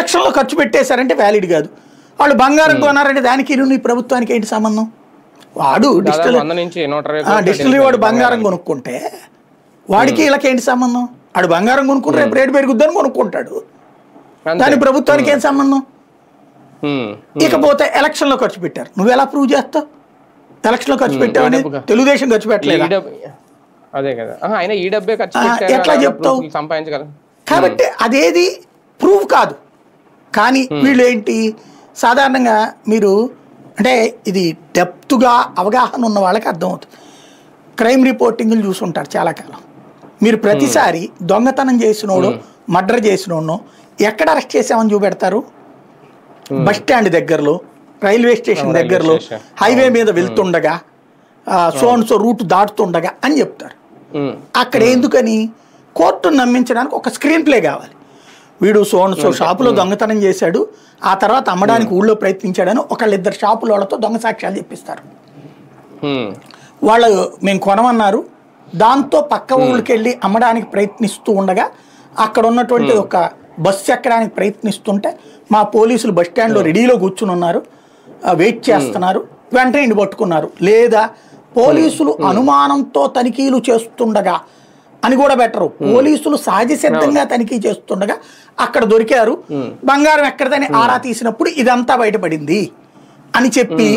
ఎలక్షన్లో ఖర్చు పెట్టేశారంటే వ్యాలిడ్ కాదు. వాళ్ళు బంగారం కొన్నారంటే దానికి నీ ప్రభుత్వానికి ఏంటి సంబంధం? వాడు డిస్టిలరీ వాడు బంగారం కొనుక్కుంటే వాడికి వీళ్ళకేంటి సంబంధం? వాడు బంగారం కొనుక్కుంటే రేపు రేటు పెరుగుద్దని కొనుక్కుంటాడు, దాని ప్రభుత్వానికి ఏం సంబంధం? ఇకపోతే ఎలక్షన్లో ఖర్చు పెట్టారు, నువ్వు ఎలా ప్రూవ్ చేస్తావు? ఎలక్షన్లో ఖర్చు పెట్టావని తెలుగుదేశం ఖర్చు పెట్టలేదు, ఎట్లా చెప్తావు? కాబట్టి అదేది ప్రూవ్ కాదు. కానీ వీళ్ళు ఏంటి సాధారణంగా మీరు అంటే ఇది డెప్త్గా అవగాహన ఉన్న వాళ్ళకి అర్థమవుతుంది. క్రైమ్ రిపోర్టింగ్లు చూసుంటారు చాలా కాలం. మీరు ప్రతిసారి దొంగతనం చేసినోడు మర్డర్ చేసినోడు ఎక్కడ అరెస్ట్ చేసామని చూపెడతారు? బస్ స్టాండ్ దగ్గరలో, రైల్వే స్టేషన్ దగ్గరలో, హైవే మీద వెళ్తుండగా, సో రూట్ దాటుతుండగా అని చెప్తారు. అక్కడ ఎందుకని? కోర్టును నమ్మించడానికి ఒక స్క్రీన్ ప్లే కావాలి. వీడు సో షాపులో దొంగతనం చేశాడు, ఆ తర్వాత అమ్మడానికి ఊళ్ళో ప్రయత్నించాడని ఒకళ్ళిద్దరు షాపుల వాళ్ళతో దొంగ సాక్ష్యాలు చెప్పిస్తారు. వాళ్ళు మేము కొనమన్నారు, దాంతో పక్క ఊళ్ళకి వెళ్ళి అమ్మడానికి ప్రయత్నిస్తూ ఉండగా అక్కడ ఉన్నటువంటి ఒక బస్సు ఎక్కడానికి ప్రయత్నిస్తుంటే మా పోలీసులు బస్ స్టాండ్లో రెడీలో కూర్చుని ఉన్నారు, వెయిట్ చేస్తున్నారు, వెంటనే ఇంటి పట్టుకున్నారు. లేదా పోలీసులు అనుమానంతో తనిఖీలు చేస్తుండగా అని కూడా బెటరు, పోలీసులు సహజ సిద్ధంగా తనిఖీ చేస్తుండగా అక్కడ దొరికారు, బంగారం ఎక్కడదని ఆరా తీసినప్పుడు ఇదంతా బయటపడింది అని చెప్పి